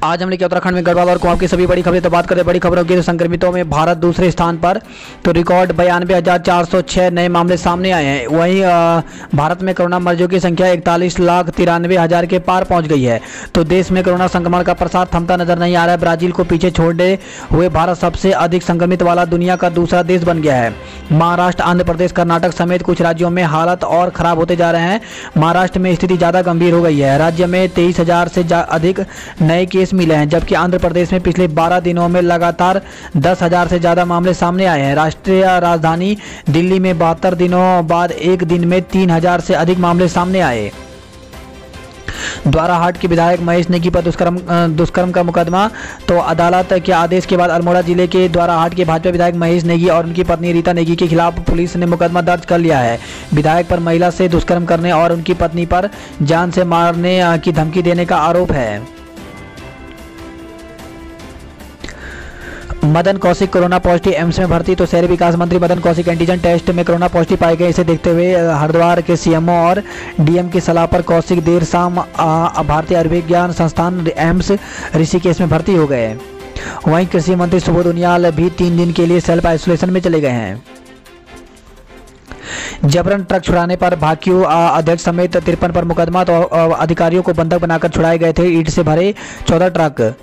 आज हम लेके उत्तराखंड में गढ़वाल और कुमाऊं की सभी बड़ी खबरें। तो बात करें बड़ी खबरों की, तो संक्रमितों में भारत दूसरे स्थान पर, तो रिकॉर्ड 92,406 नए मामले सामने आए हैं। वहीं भारत में कोरोना मरीजों की संख्या 41,93,000 के पार पहुंच गई है। तो देश में कोरोना संक्रमण का प्रसार थमता नजर नहीं आ रहा है। ब्राजील को पीछे छोड़े हुए भारत सबसे अधिक संक्रमित वाला दुनिया का दूसरा देश बन गया है। महाराष्ट्र, आंध्र प्रदेश, कर्नाटक समेत कुछ राज्यों में हालत और खराब होते जा रहे हैं। महाराष्ट्र में स्थिति ज़्यादा गंभीर हो गई है। राज्य में 23,000 से अधिक नए केस मिले हैं, जबकि आंध्र प्रदेश में पिछले 12 दिनों में लगातार 10,000 से ज़्यादा मामले सामने आए हैं। राष्ट्रीय राजधानी दिल्ली में 72 दिनों बाद एक दिन में 3,000 से अधिक मामले सामने आए। द्वाराहाट के विधायक महेश नेगी पर दुष्कर्म का मुकदमा, तो अदालत के आदेश के बाद अल्मोड़ा जिले के द्वाराहाट के भाजपा विधायक महेश नेगी और उनकी पत्नी रीता नेगी के खिलाफ पुलिस ने मुकदमा दर्ज कर लिया है। विधायक पर महिला से दुष्कर्म करने और उनकी पत्नी पर जान से मारने की धमकी देने का आरोप है। Madan Kaushik corona positive, AIIMS में भर्ती। तो शहरी विकास मंत्री मदन कौशिक एंटीजन टेस्ट में कोरोना पॉजिटिव पाए गए। इसे देखते हुए हरिद्वार के सीएमओ और डीएम की सलाह पर कौशिक देर शाम भारतीय आयुर्विज्ञान संस्थान एम्स ऋषिकेश में भर्ती हो गए। वहीं कृषि मंत्री सुबोध उनियाल भी 3 दिन के लिए सेल्फ आइसोलेशन में चले गए हैं। जबरन ट्रक छुड़ाने पर भाकियू अध्यक्ष समेत 53 पर मुकदमा, तो अधिकारियों को बंधक बनाकर छुड़ाए गए थे ईंट से भरे 14 ट्रक।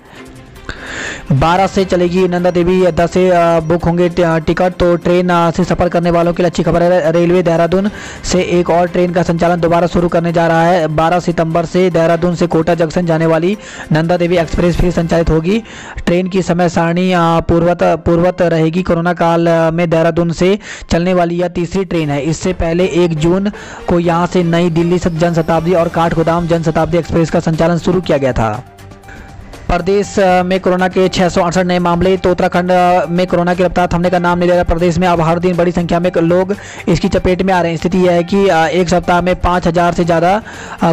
12 से चलेगी नंदा देवी, 10 से बुक होंगे टिकट। तो ट्रेन से सफर करने वालों के लिए अच्छी खबर है। रेलवे देहरादून से एक और ट्रेन का संचालन दोबारा शुरू करने जा रहा है। 12 सितंबर से देहरादून से कोटा जंक्शन जाने वाली नंदा देवी एक्सप्रेस फिर संचालित होगी। ट्रेन की समय सारणी पूर्ववत रहेगी। कोरोना काल में देहरादून से चलने वाली यह तीसरी ट्रेन है। इससे पहले 1 जून को यहाँ से नई दिल्ली जनशताब्दी और काठगोदाम जनशताब्दी एक्सप्रेस का संचालन शुरू किया गया था। प्रदेश में कोरोना के 668 नए मामले। तो उत्तराखंड में कोरोना की रफ्तार थमने का नाम नहीं ले रहा। प्रदेश में अब हर दिन बड़ी संख्या में लोग इसकी चपेट में आ रहे हैं। स्थिति यह है कि एक सप्ताह में 5,000 से ज़्यादा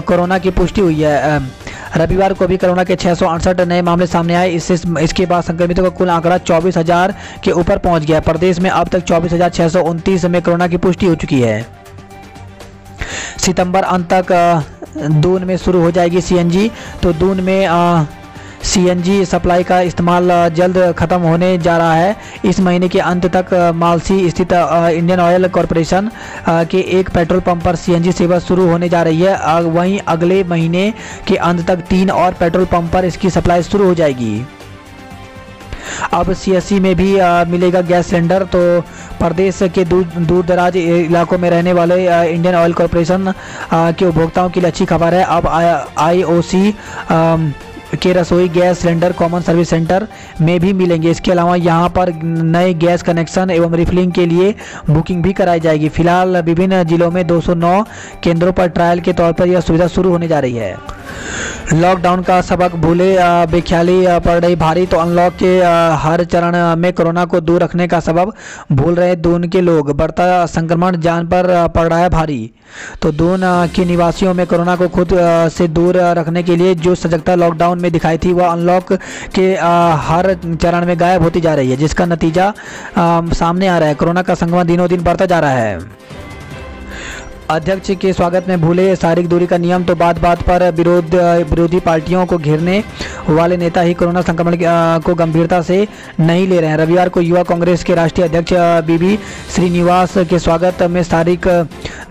कोरोना की पुष्टि हुई है। रविवार को भी कोरोना के 668 नए मामले सामने आए। इसके बाद संक्रमितों का कुल आंकड़ा 24,000 के ऊपर पहुंच गया। प्रदेश में अब तक 24,629 में कोरोना की पुष्टि हो चुकी है। सितंबर अंत तक दून में शुरू हो जाएगी सीएनजी। तो दून में सीएनजी सप्लाई का इस्तेमाल जल्द खत्म होने जा रहा है। इस महीने के अंत तक मालसी स्थित इंडियन ऑयल कॉरपोरेशन के एक पेट्रोल पंप पर सीएनजी सेवा शुरू होने जा रही है। वहीं अगले महीने के अंत तक 3 और पेट्रोल पंप पर इसकी सप्लाई शुरू हो जाएगी। अब सीएससी में भी मिलेगा गैस सिलेंडर। तो प्रदेश के दूर दराज इलाकों में रहने वाले इंडियन ऑयल कॉरपोरेशन के उपभोक्ताओं के लिए अच्छी खबर है। अब आईओसी के रसोई gas cylinder common service centre में भी मिलेंगे। इसके अलावा यहां पर नए गैस कनेक्शन एवं रिफिलिंग के लिए बुकिंग भी कराई जाएगी। फिलहाल विभिन्न जिलों में 209 केंद्रों पर ट्रायल के तौर पर यह सुविधा शुरू होने जा रही है। लॉकडाउन का सबक भूले बेख्याली पड़ रही भारी। तो अनलॉक के हर चरण में कोरोना को दूर रखने का सबब भूल रहे दून के लोग। बढ़ता संक्रमण जान पर पड़ रहा है भारी। तो दून के निवासियों में कोरोना को खुद से दूर रखने के लिए जो सजगता लॉकडाउन में दिखाई थी, वह अनलॉक के हर चरण में गायब होती जा रही है, जिसका नतीजा सामने आ रहा है। कोरोना का संक्रमण दिनों दिन बढ़ता जा रहा है। अध्यक्ष के स्वागत में भूले शारीरिक दूरी का नियम। तो बात बात पर विरोधी पार्टियों को घेरने वाले नेता ही कोरोना संक्रमण को गंभीरता से नहीं ले रहे हैं। रविवार को युवा कांग्रेस के राष्ट्रीय अध्यक्ष बीबी श्रीनिवास के स्वागत में शारीरिक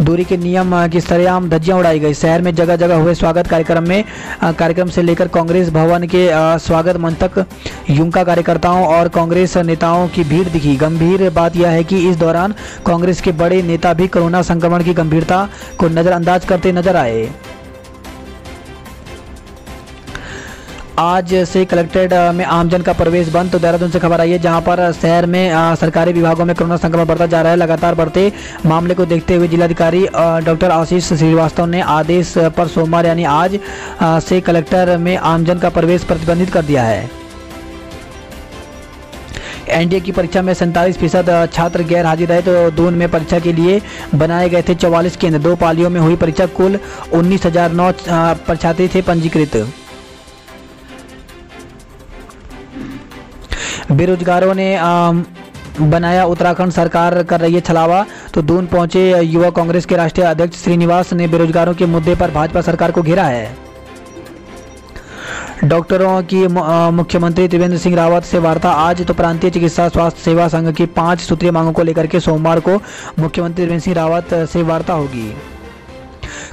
दूरी के नियम की सरेआम धज्जियां उड़ाई गई। शहर में जगह जगह हुए स्वागत कार्यक्रम से लेकर कांग्रेस भवन के स्वागत मंच तक युवा कार्यकर्ताओं और कांग्रेस नेताओं की भीड़ दिखी। गंभीर बात यह है कि इस दौरान कांग्रेस के बड़े नेता भी कोरोना संक्रमण की गंभीरता को नजरअंदाज करते नजर आए। आज से कलेक्ट्रेट में आमजन का प्रवेश बंद। तो देहरादून से खबर आई है, जहां पर शहर में सरकारी विभागों में कोरोना संक्रमण बढ़ता जा रहा है। लगातार बढ़ते मामले को देखते हुए जिलाधिकारी डॉक्टर आशीष श्रीवास्तव ने आदेश पर सोमवार यानी आज से कलेक्टर में आमजन का प्रवेश प्रतिबंधित कर दिया है। एनडीए की परीक्षा में 47% छात्र गैर हाजिर रहे। तो दून में परीक्षा के लिए बनाए गए थे 44 केंद्र। 2 पालियों में हुई परीक्षा। कुल 19,009 परीक्षार्थी थे पंजीकृत। बेरोजगारों ने बनाया उत्तराखंड सरकार कर रही है छलावा। तो दून पहुंचे युवा कांग्रेस के राष्ट्रीय अध्यक्ष श्रीनिवास ने बेरोजगारों के मुद्दे पर भाजपा सरकार को घेरा है। डॉक्टरों की मुख्यमंत्री त्रिवेंद्र सिंह रावत से वार्ता आज। तो प्रांतीय चिकित्सा स्वास्थ्य सेवा संघ की 5 सूत्रीय मांगों को लेकर के सोमवार को मुख्यमंत्री त्रिवेंद्र सिंह रावत से वार्ता होगी।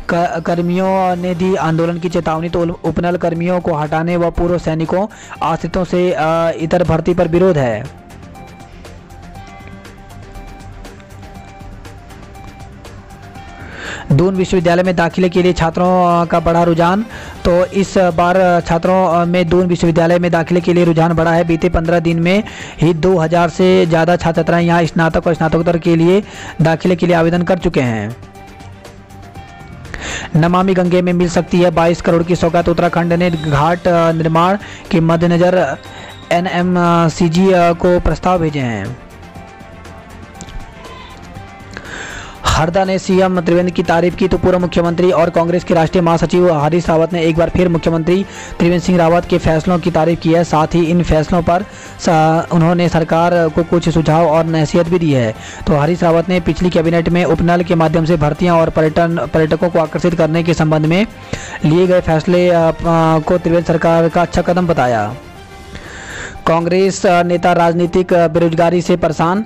कर्मियों ने दी आंदोलन की चेतावनी। तो उपनल कर्मियों को हटाने व पूर्व सैनिकों आश्रितों से इतर भर्ती पर विरोध है। दून विश्वविद्यालय में दाखिले के लिए छात्रों का बढ़ा रुझान। तो इस बार छात्रों में दून विश्वविद्यालय में दाखिले के लिए रुझान बढ़ा है। बीते 15 दिन में ही 2000 से ज़्यादा छात्र छात्राएं यहाँ स्नातक और स्नातकोत्तर के लिए दाखिले के लिए आवेदन कर चुके हैं। नमामि गंगे में मिल सकती है 22 करोड़ की सौगात। उत्तराखंड ने घाट निर्माण के मद्देनजर NMCG को प्रस्ताव भेजे हैं। हरदा ने सीएम त्रिवेंद्र की तारीफ की। तो पूर्व मुख्यमंत्री और कांग्रेस के राष्ट्रीय महासचिव हरीश रावत ने एक बार फिर मुख्यमंत्री त्रिवेंद्र सिंह रावत के फैसलों की तारीफ की है। साथ ही इन फैसलों पर उन्होंने सरकार को कुछ सुझाव और नसीहत भी दी है। तो हरीश रावत ने पिछली कैबिनेट में उपनल के माध्यम से भर्तियां और पर्यटकों को आकर्षित करने के संबंध में लिए गए फैसले को त्रिवेंद्र सरकार का अच्छा कदम बताया। कांग्रेस नेता राजनीतिक बेरोजगारी से परेशान।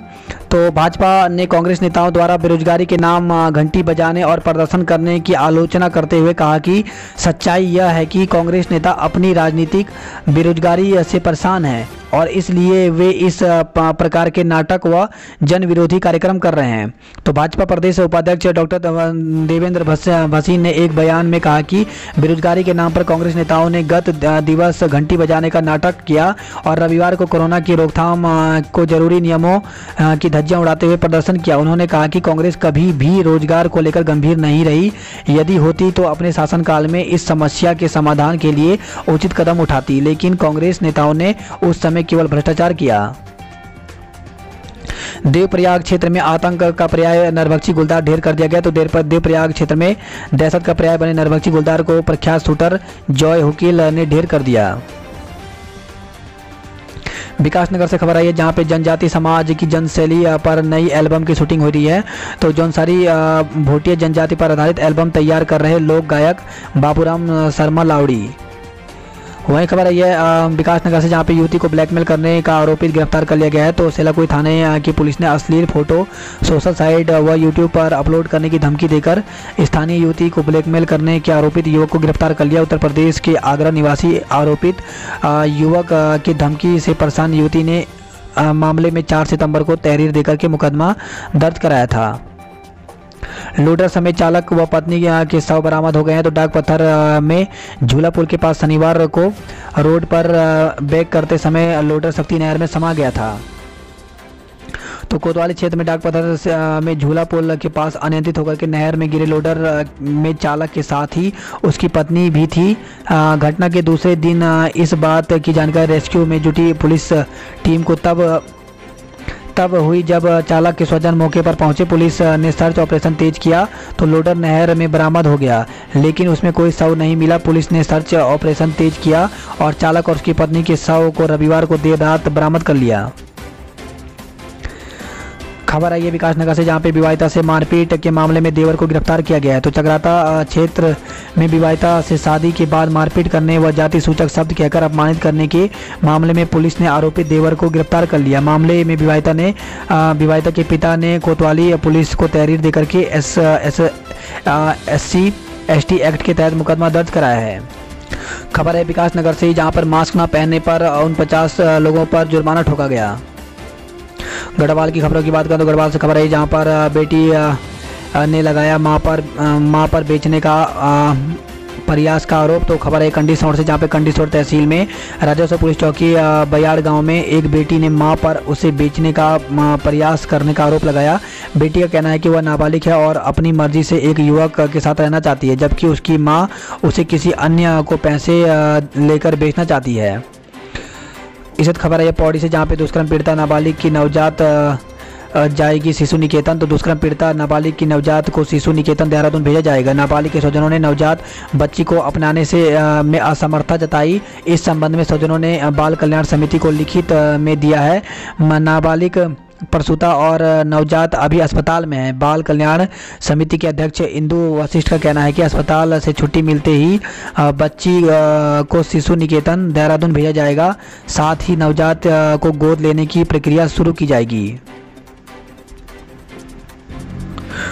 तो भाजपा ने कांग्रेस नेताओं द्वारा बेरोजगारी के नाम घंटी बजाने और प्रदर्शन करने की आलोचना करते हुए कहा कि सच्चाई यह है कि कांग्रेस नेता अपनी राजनीतिक बेरोजगारी से परेशान हैं और इसलिए वे इस प्रकार के नाटक व जन विरोधी कार्यक्रम कर रहे हैं। तो भाजपा प्रदेश उपाध्यक्ष डॉक्टर देवेंद्र भसीन ने एक बयान में कहा कि बेरोजगारी के नाम पर कांग्रेस नेताओं ने गत दिवस घंटी बजाने का नाटक किया और रविवार को कोरोना की रोकथाम को जरूरी नियमों की धज्जियां उड़ाते हुए प्रदर्शन किया। उन्होंने कहा कि कांग्रेस कभी भी रोजगार को लेकर गंभीर नहीं रही। यदि होती तो अपने शासनकाल में इस समस्या के समाधान के लिए उचित कदम उठाती, लेकिन कांग्रेस नेताओं ने उस समय केवल भ्रष्टाचार किया। देवप्रयाग क्षेत्र में आतंक का पर्याय नरभक्षी गुलदार ढेर कर दिया गया। तो देवप्रयाग क्षेत्र में दहशत का पर्याय बने नरभक्षी गुलदार को प्रख्यात शूटर जॉय हुकील ने ढेर कर दिया। विकासनगर से खबर आई है जहां पे जनजाति समाज की जनशैली पर नई एल्बम की शूटिंग हो रही है। तो जौनसारी भोटिया जनजाति पर आधारित एल्बम तैयार कर रहे लोक गायक बाबूराम शर्मा लावड़ी। वहीं खबर आई है विकासनगर से जहां पे युवती को ब्लैकमेल करने का आरोपित गिरफ्तार कर लिया गया है। तो सेलाकुई थाने की पुलिस ने अश्लील फोटो सोशल साइट व यूट्यूब पर अपलोड करने की धमकी देकर स्थानीय युवती को ब्लैकमेल करने के आरोपित युवक को गिरफ्तार कर लिया। उत्तर प्रदेश के आगरा निवासी आरोपित युवक की धमकी से परेशान युवती ने मामले में 4 सितंबर को तहरीर देकर के मुकदमा दर्ज कराया था। लोडर समेत चालक व पत्नी के शव बरामद हो गए हैं। तो डाक पत्थर में झूला पुल के पास शनिवार को रोड पर बैक करते समय लोडर शक्ति नहर में समा गया था। तो कोतवाली क्षेत्र में डाक पत्थर में झूला पुल के पास अनियंत्रित होकर के नहर में गिरे लोडर में चालक के साथ ही उसकी पत्नी भी थी। घटना के दूसरे दिन इस बात की जानकारी रेस्क्यू में जुटी पुलिस टीम को तब हुई जब चालक के स्वजन मौके पर पहुंचे। पुलिस ने सर्च ऑपरेशन तेज किया तो लोडर नहर में बरामद हो गया, लेकिन उसमें कोई शव नहीं मिला। पुलिस ने सर्च ऑपरेशन तेज किया और चालक और उसकी पत्नी के शव को रविवार को देर रात बरामद कर लिया। खबर आई है विकासनगर से जहां पे विवाहिता से मारपीट के मामले में देवर को गिरफ्तार किया गया है। तो चकराता क्षेत्र में विवाहिता से शादी के बाद मारपीट करने व जाति सूचक शब्द कहकर अपमानित करने के मामले में पुलिस ने आरोपित देवर को गिरफ्तार कर लिया। मामले में विवाहिता के पिता ने कोतवाली पुलिस को तहरीर देकर के SC/ST एक्ट के तहत मुकदमा दर्ज कराया है। खबर है विकासनगर से जहां पर मास्क न पहनने पर 49 लोगों पर जुर्माना ठोका गया। गढ़वाल की खबरों की बात करें तो गढ़वाल से खबर है जहां पर बेटी ने लगाया मां पर बेचने का प्रयास का आरोप। तो खबर है कंडीसौर से जहां पे कंडीसौर तहसील में राजस्व पुलिस चौकी बयाड़ गांव में एक बेटी ने मां पर उसे बेचने का प्रयास करने का आरोप लगाया। बेटी का कहना है कि वह नाबालिग है और अपनी मर्जी से एक युवक के साथ रहना चाहती है, जबकि उसकी मां उसे किसी अन्य को पैसे लेकर बेचना चाहती है। इस खबर है पौड़ी से जहां पे दुष्कर्म पीड़िता नाबालिग की नवजात जाएगी शिशु निकेतन। तो दुष्कर्म पीड़िता नाबालिग की नवजात को शिशु निकेतन देहरादून भेजा जाएगा। नाबालिग के स्वजनों ने नवजात बच्ची को अपनाने में असमर्थता जताई। इस संबंध में स्वजनों ने बाल कल्याण समिति को लिखित में दिया है। नाबालिग प्रसूता और नवजात अभी अस्पताल में है। बाल कल्याण समिति के अध्यक्ष इंदु वशिष्ठ का कहना है कि अस्पताल से छुट्टी मिलते ही बच्ची को शिशु निकेतन देहरादून भेजा जाएगा। साथ ही नवजात को गोद लेने की प्रक्रिया शुरू की जाएगी।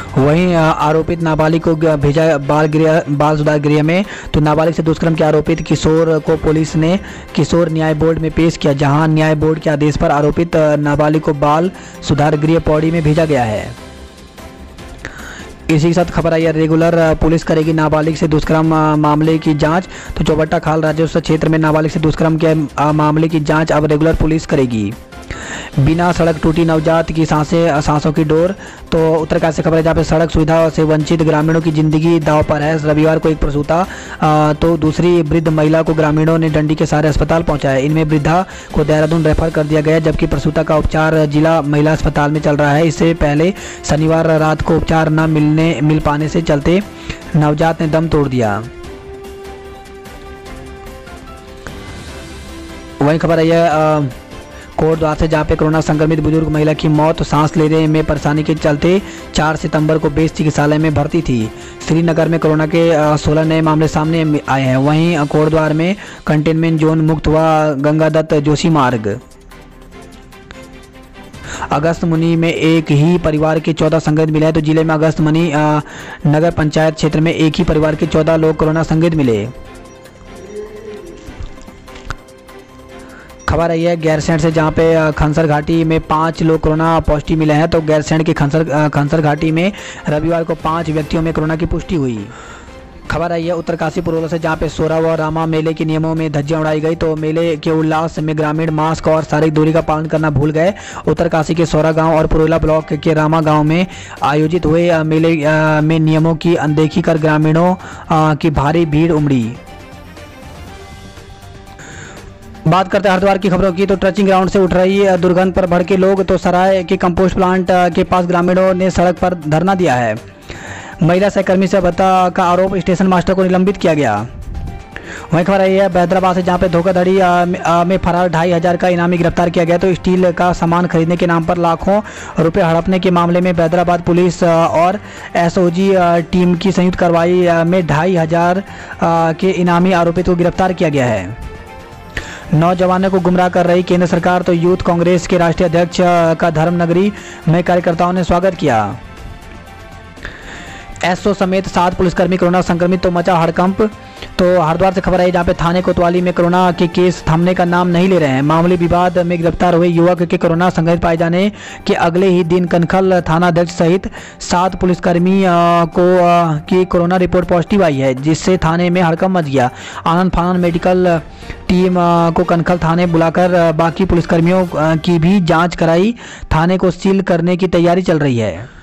वहीं आरोपित नाबालिग को भेजा बाल सुधार गृह में। तो नाबालिग से दुष्कर्म के आरोपित किशोर को पुलिस ने किशोर न्याय बोर्ड में पेश किया, जहां न्याय बोर्ड के आदेश पर आरोपित नाबालिग को बाल सुधार गृह पौड़ी में भेजा गया है। इसी के साथ खबर आई है, रेगुलर पुलिस करेगी नाबालिग से दुष्कर्म मामले की जांच। तो चौबट्टा खाल राजस्व क्षेत्र में नाबालिग से दुष्कर्म के मामले की जांच अब रेगुलर पुलिस करेगी। बिना सड़क टूटी नवजात की सांसों की डोर। तो उत्तरकाशी से खबर है, जहाँ पे सड़क सुविधा से वंचित ग्रामीणों की जिंदगी दांव पर है। रविवार को एक प्रसूता तो दूसरी वृद्ध महिला को ग्रामीणों ने डंडी के सहारे अस्पताल पहुंचाया। इनमें वृद्धा को देहरादून रेफर कर दिया गया, जबकि प्रसूता का उपचार जिला महिला अस्पताल में चल रहा है। इससे पहले शनिवार रात को उपचार न मिल पाने से चलते नवजात ने दम तोड़ दिया। वहीं खबर आई है कोटद्वार से, जहाँ पे कोरोना संक्रमित बुजुर्ग महिला की मौत सांस लेने में परेशानी के चलते 4 सितंबर को बेस चिकित्सालय में भर्ती थी। श्रीनगर में कोरोना के 16 नए मामले सामने आए हैं। वहीं कोटद्वार में कंटेनमेंट जोन मुक्त हुआ गंगादत्त जोशी मार्ग। अगस्त मुनि में एक ही परिवार के 14 संक्रमित मिले हैं। तो जिले में अगस्त मुनि नगर पंचायत क्षेत्र में एक ही परिवार के 14 लोग कोरोना संक्रमित मिले। खबर आई है गैरसैंण से, जहाँ पे खनसर घाटी में 5 लोग कोरोना पॉजिटिव मिले हैं। तो गैरसैंण के खनसर घाटी में रविवार को 5 व्यक्तियों में कोरोना की पुष्टि हुई। खबर आई है उत्तरकाशी पुरोला से, जहाँ पे सोरा व रामा मेले के नियमों में धज्जियां उड़ाई गई। तो मेले के उल्लास में ग्रामीण मास्क और शारीरिक दूरी का पालन करना भूल गए। उत्तरकाशी के सोरा गांव और पुरोला ब्लॉक के रामा गांव में आयोजित हुए मेले में नियमों की अनदेखी कर ग्रामीणों की भारी भीड़ उमड़ी। बात करते हैं हरिद्वार की खबरों की। तो ट्रचिंग ग्राउंड से उठ रही दुर्गंध पर भड़के लोग। तो सराय के कंपोस्ट प्लांट के पास ग्रामीणों ने सड़क पर धरना दिया है। महिला सहकर्मी से भत्ता का आरोप, स्टेशन मास्टर को निलंबित किया गया। वहीं खबर आई है हैदराबाद से, जहां पे धोखाधड़ी में फरार 2,500 का इनामी गिरफ्तार किया गया। तो स्टील का सामान खरीदने के नाम पर लाखों रुपए हड़पने के मामले में हैदराबाद पुलिस और एसओजी टीम की संयुक्त कार्रवाई में 2,500 के इनामी आरोपित को गिरफ्तार किया गया है। नौजवानों को गुमराह कर रही केंद्र सरकार। तो यूथ कांग्रेस के राष्ट्रीय अध्यक्ष का धर्मनगरी में कार्यकर्ताओं ने स्वागत किया। एसओ समेत 7 पुलिसकर्मी कोरोना संक्रमित। तो मचा हड़कंप। तो हरिद्वार से खबर आई, जहाँ पे थाने कोतवाली में कोरोना के केस थमने का नाम नहीं ले रहे हैं। मामूली विवाद में गिरफ्तार हुए युवक के कोरोना संक्रमित पाए जाने के अगले ही दिन कनखल थाना अध्यक्ष सहित 7 पुलिसकर्मी की कोरोना रिपोर्ट पॉजिटिव आई है, जिससे थाने में हड़कंप मच गया। आनंद फानन मेडिकल टीम को कनखल थाने बुलाकर बाकी पुलिसकर्मियों की भी जाँच कराई। थाने को सील करने की तैयारी चल रही है।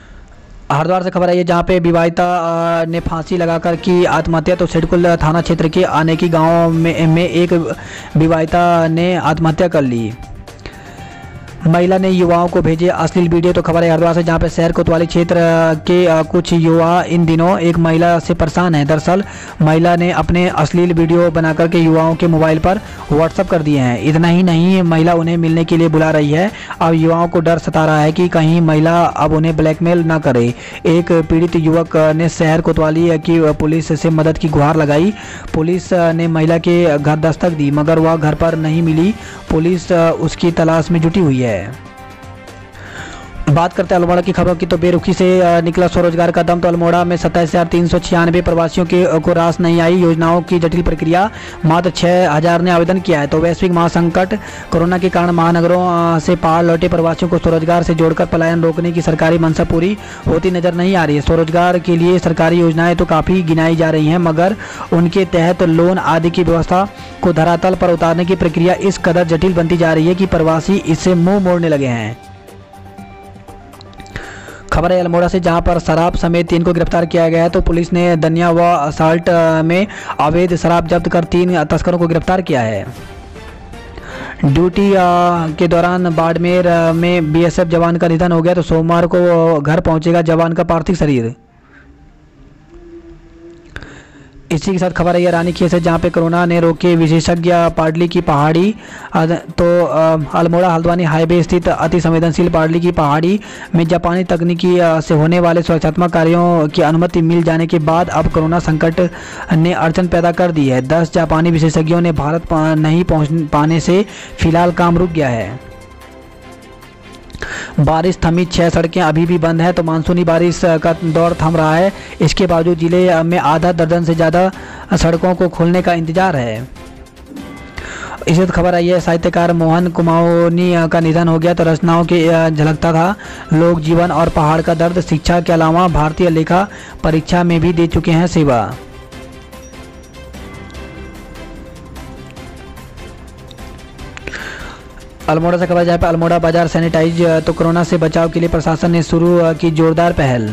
हरिद्वार से खबर आई है, जहाँ पे विवाहिता ने फांसी लगाकर की आत्महत्या। तो सिडकुल थाना क्षेत्र के आनेकी गांव में एक विवाहिता ने आत्महत्या कर ली। महिला ने युवाओं को भेजे अश्लील वीडियो। तो खबर है हरिद्वार से, जहाँ पे शहर कोतवाली क्षेत्र के कुछ युवा इन दिनों एक महिला से परेशान हैं। दरअसल महिला ने अपने अश्लील वीडियो बनाकर के युवाओं के मोबाइल पर व्हाट्सएप कर दिए हैं। इतना ही नहीं, महिला उन्हें मिलने के लिए बुला रही है। अब युवाओं को डर सता रहा है कि कहीं महिला अब उन्हें ब्लैकमेल न करे। एक पीड़ित युवक ने शहर कोतवाली की पुलिस से मदद की गुहार लगाई। पुलिस ने महिला के घर दस्तक दी, मगर वह घर पर नहीं मिली। पुलिस उसकी तलाश में जुटी हुई है। बात करते हैं अल्मोड़ा की खबरों की। तो बेरुखी से निकला स्वरोजगार का दम। तो अल्मोड़ा में 27,396 प्रवासियों को रास नहीं आई। योजनाओं की जटिल प्रक्रिया, मात्र 6,000 ने आवेदन किया है। तो वैश्विक महासंकट कोरोना के कारण महानगरों से पहाड़ लौटे प्रवासियों को स्वरोजगार से जोड़कर पलायन रोकने की सरकारी मंशा पूरी होती नजर नहीं आ रही है। स्वरोजगार के लिए सरकारी योजनाएं तो काफ़ी गिनाई जा रही हैं, मगर उनके तहत लोन आदि की व्यवस्था को धरातल पर उतारने की प्रक्रिया इस कदर जटिल बनती जा रही है कि प्रवासी इससे मुंह मोड़ने लगे हैं। खबर है अल्मोड़ा से, जहां पर शराब समेत 3 को गिरफ्तार किया गया है। तो पुलिस ने दनिया व असाल्ट में अवैध शराब जब्त कर 3 तस्करों को गिरफ्तार किया है। ड्यूटी के दौरान बाड़मेर में बीएसएफ जवान का निधन हो गया। तो सोमवार को घर पहुंचेगा जवान का पार्थिव शरीर। इसी के साथ खबर है ये रानीखेत से, जहाँ पे कोरोना ने रोके विशेषज्ञ पाडली की पहाड़ी। तो अल्मोड़ा हल्द्वानी हाईवे स्थित अति संवेदनशील पाडली की पहाड़ी में जापानी तकनीकी से होने वाले सुरक्षात्मक कार्यों की अनुमति मिल जाने के बाद अब कोरोना संकट ने अड़चन पैदा कर दी है। 10 जापानी विशेषज्ञों ने भारत नहीं पहुँच पाने से फिलहाल काम रुक गया है। बारिश थमी, 6 सड़कें अभी भी बंद हैं। तो मानसूनी बारिश का दौर थम रहा है, इसके बावजूद जिले में आधा दर्जन से ज़्यादा सड़कों को खोलने का इंतजार है। इसी खबर आई है साहित्यकार मोहन कुमाऊनी का निधन हो गया। तो रचनाओं के झलकता था लोक जीवन और पहाड़ का दर्द। शिक्षा के अलावा भारतीय लेखा परीक्षा में भी दे चुके हैं सेवा। अल्मोड़ा से खबर जहाँ पे अल्मोड़ा बाजार सैनिटाइज। तो कोरोना से बचाव के लिए प्रशासन ने शुरू की जोरदार पहल।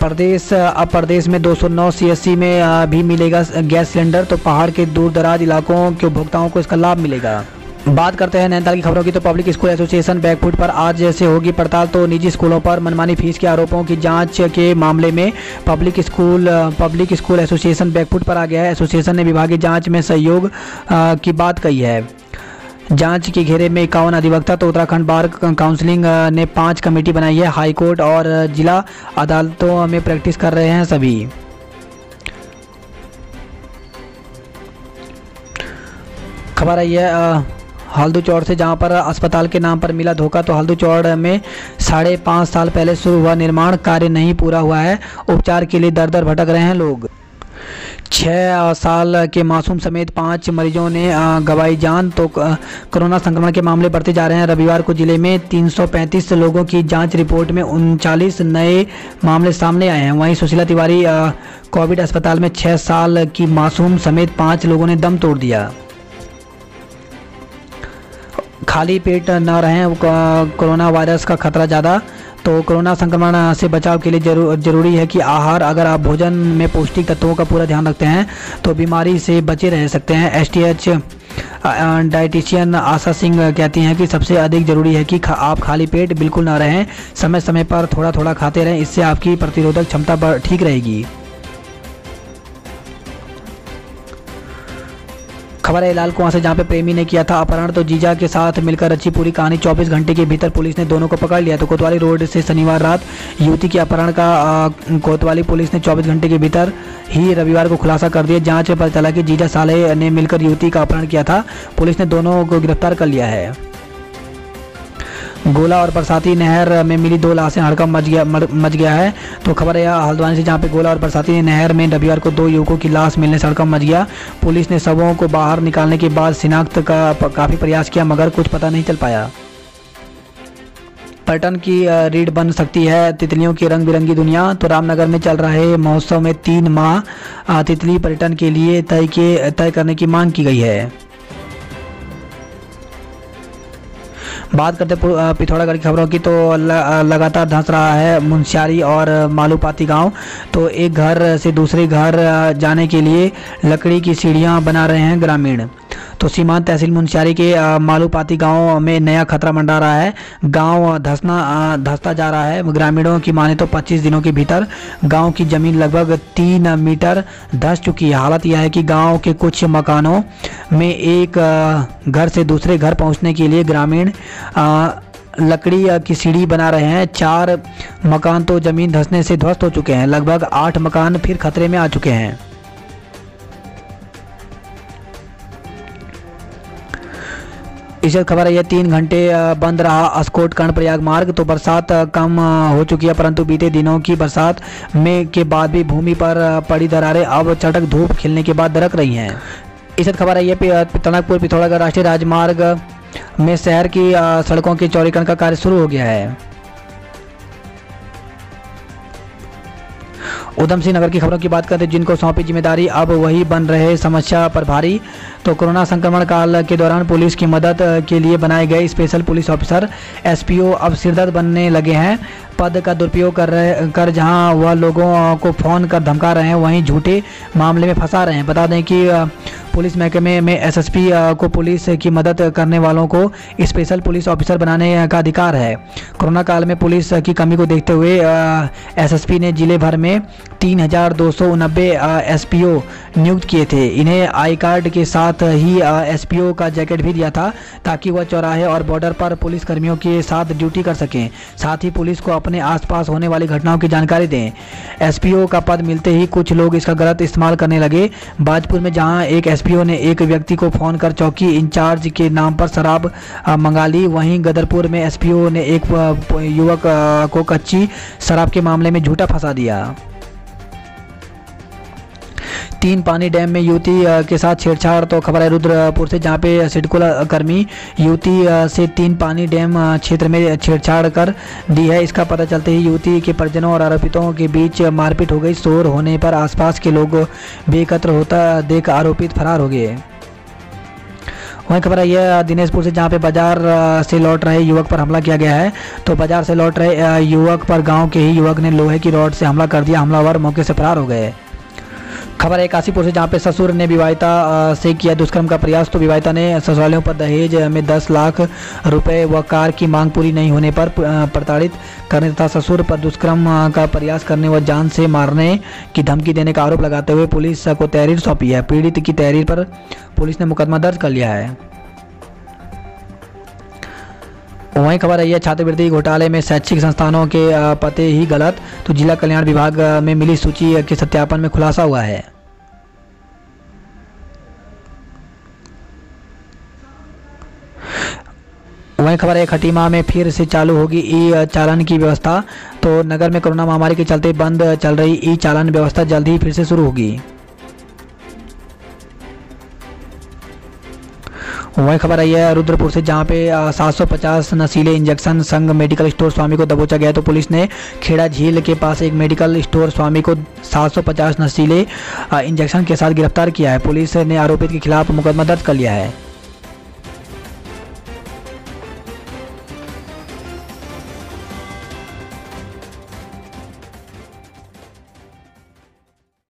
अब प्रदेश में 209 सीएससी में भी मिलेगा गैस सिलेंडर। तो पहाड़ के दूर दराज इलाकों के उपभोक्ताओं को इसका लाभ मिलेगा। बात करते हैं नैनीताल की खबरों की। तो पब्लिक स्कूल एसोसिएशन बैकफुट पर आज से होगी पड़ताल। तो निजी स्कूलों पर मनमानी फीस के आरोपों की जांच के मामले में पब्लिक स्कूल एसोसिएशन बैकफुट पर आ गया है। एसोसिएशन ने विभागीय जांच में सहयोग की बात कही है। जांच के घेरे में 51 अधिवक्ता। तो उत्तराखंड बार काउंसिलिंग ने 5 कमेटी बनाई है। हाईकोर्ट और जिला अदालतों में प्रैक्टिस कर रहे हैं सभी। खबर आई है हल्दू चौड़ से, जहां पर अस्पताल के नाम पर मिला धोखा। तो हल्दू चौड़ में 5.5 साल पहले शुरू हुआ निर्माण कार्य नहीं पूरा हुआ है। उपचार के लिए दर दर भटक रहे हैं लोग। 6 साल के मासूम समेत 5 मरीजों ने गंवाई जान। तो कोरोना संक्रमण के मामले बढ़ते जा रहे हैं। रविवार को जिले में 335 लोगों की जांच रिपोर्ट में 39 नए मामले सामने आए हैं। वहीं सुशीला तिवारी कोविड अस्पताल में 6 साल की मासूम समेत 5 लोगों ने दम तोड़ दिया। खाली पेट न रहें, कोरोना वायरस का खतरा ज़्यादा। तो कोरोना संक्रमण से बचाव के लिए जरूरी है कि आहार, अगर आप भोजन में पौष्टिक तत्वों का पूरा ध्यान रखते हैं तो बीमारी से बचे रह सकते हैं। एसटीएच डाइटिशियन आशा सिंह कहती हैं कि सबसे अधिक ज़रूरी है कि आप खाली पेट बिल्कुल ना रहें, समय समय पर थोड़ा थोड़ा खाते रहें, इससे आपकी प्रतिरोधक क्षमता ठीक रहेगी। खबर है लाल कुआं से, जहाँ पे प्रेमी ने किया था अपहरण। तो जीजा के साथ मिलकर रची पूरी कहानी। 24 घंटे के भीतर पुलिस ने दोनों को पकड़ लिया। तो कोतवाली रोड से शनिवार रात युवती के अपहरण का कोतवाली पुलिस ने 24 घंटे के भीतर ही रविवार को खुलासा कर दिया। जांच में पता चला कि जीजा साले ने मिलकर युवती का अपहरण किया था। पुलिस ने दोनों को गिरफ्तार कर लिया है। गोला और बरसाती नहर में मिली 2 लाशें, हड़कंप मच गया है। तो खबर है हल्द्वानी से, जहाँ पे गोला और बरसाती नहर में रविवार को 2 युवकों की लाश मिलने से हड़कंप मच गया। पुलिस ने शवों को बाहर निकालने के बाद शिनाख्त का काफ़ी प्रयास किया, मगर कुछ पता नहीं चल पाया। पर्यटन की रीढ़ बन सकती है तितलियों की रंग बिरंगी दुनिया। तो रामनगर में चल रहे महोत्सव में 3 माह तितली पर्यटन के लिए तय करने की मांग की गई है। बात करते पिथौरागढ़ की खबरों की। तो लगातार धंस रहा है मुंशियारी और मालूपाती गांव। तो एक घर से दूसरे घर जाने के लिए लकड़ी की सीढ़ियां बना रहे हैं ग्रामीण। तो सीमांत तहसील मुंशियारी के मालूपाती गांव में नया खतरा मंडरा रहा है। गांव धंसता जा रहा है। ग्रामीणों की माने तो 25 दिनों के भीतर गांव की जमीन लगभग 3 मीटर धंस चुकी है। हालत यह है कि गांव के कुछ मकानों में एक घर से दूसरे घर पहुंचने के लिए ग्रामीण लकड़ी की सीढ़ी बना रहे हैं। 4 मकान तो जमीन धंसने से ध्वस्त हो चुके हैं। लगभग 8 मकान फिर खतरे में आ चुके हैं। इस खबर है, यह 3 घंटे बंद रहा अस्कोट कर्णप्रयाग मार्ग। तो बरसात कम हो चुकी है, परंतु बीते दिनों की बरसात में के बाद भी भूमि पर पड़ी दरारें अब चटक धूप खिलने के बाद दरक रही हैं। इस खबर है, यह टनकपुर पिथौरागढ़ राष्ट्रीय राजमार्ग में शहर की सड़कों के चौड़ीकरण का कार्य शुरू हो गया है। उधम सिंह नगर की खबरों की बात करते हैं, जिनको सौंपी जिम्मेदारी अब वही बन रहे समस्या पर भारी। तो कोरोना संक्रमण काल के दौरान पुलिस की मदद के लिए बनाए गए स्पेशल पुलिस ऑफिसर एसपीओ अब सिरदर्द बनने लगे हैं। पद का दुरुपयोग कर जहां वह लोगों को फ़ोन कर धमका रहे हैं, वहीं झूठे मामले में फंसा रहे हैं। बता दें कि पुलिस महकमे में एसएसपी को पुलिस की मदद करने वालों को स्पेशल पुलिस ऑफिसर बनाने का अधिकार है। कोरोना काल में पुलिस की कमी को देखते हुए एसएसपी ने जिले भर में 3289 एसपीओ नियुक्त किए थे। इन्हें आई कार्ड के साथ ही एसपीओ का जैकेट भी दिया था ताकि वह चौराहे और बॉर्डर पर पुलिस कर्मियों के साथ ड्यूटी कर सकें, साथ ही पुलिस को अपने आसपास होने वाली घटनाओं की जानकारी दें। एसपीओ का पद मिलते ही कुछ लोग इसका गलत इस्तेमाल करने लगे। बाजपुर में जहां एक एसपीओ ने एक व्यक्ति को फोन कर चौकी इंचार्ज के नाम पर शराब मंगा ली, वहीं गदरपुर में एसपीओ ने एक युवक को कच्ची शराब के मामले में झूठा फंसा दिया। 3 पानी डैम में युवती के साथ छेड़छाड़। तो खबर है रुद्रपुर से, जहां पे सिडको कर्मी युवती से 3 पानी डैम क्षेत्र में छेड़छाड़ कर दी है। इसका पता चलते ही युवती के परिजनों और आरोपितों के बीच मारपीट हो गई। शोर होने पर आसपास के लोग बेकत्र होता देख आरोपित फरार हो गए। वहीं खबर है यह दिनेशपुर से, जहां पे बाजार से लौट रहे युवक पर हमला किया गया है। तो बाजार से लौट रहे युवक पर गांव के ही युवक ने लोहे की रॉड से हमला कर दिया। हमलावर मौके से फरार हो गए। खबर है काशीपुर से, जहां पे ससुर ने विवाहिता से किया दुष्कर्म का प्रयास। तो विवाहिता ने ससुरालियों पर दहेज में 10 लाख रुपए व कार की मांग पूरी नहीं होने पर प्रताड़ित करने तथा ससुर पर दुष्कर्म का प्रयास करने व जान से मारने की धमकी देने का आरोप लगाते हुए पुलिस को तहरीर सौंपी है। पीड़ित की तहरीर पर पुलिस ने मुकदमा दर्ज कर लिया है। वहीं खबर है यह छात्रवृत्ति घोटाले में शैक्षिक संस्थानों के पते ही गलत। तो जिला कल्याण विभाग में मिली सूची के सत्यापन में खुलासा हुआ है। वहीं खबर है खटीमा में फिर से चालू होगी ई चालान की व्यवस्था। तो नगर में कोरोना महामारी के चलते बंद चल रही ई चालान व्यवस्था जल्द ही फिर से शुरू होगी। वही खबर आई है रुद्रपुर से, जहां पे 750 नशीले इंजेक्शन संग मेडिकल स्टोर स्वामी को दबोचा गया। तो पुलिस ने खेड़ा झील के पास एक मेडिकल स्टोर स्वामी को 750 नशीले इंजेक्शन के साथ गिरफ्तार किया है। पुलिस ने आरोपित के खिलाफ मुकदमा दर्ज कर लिया है।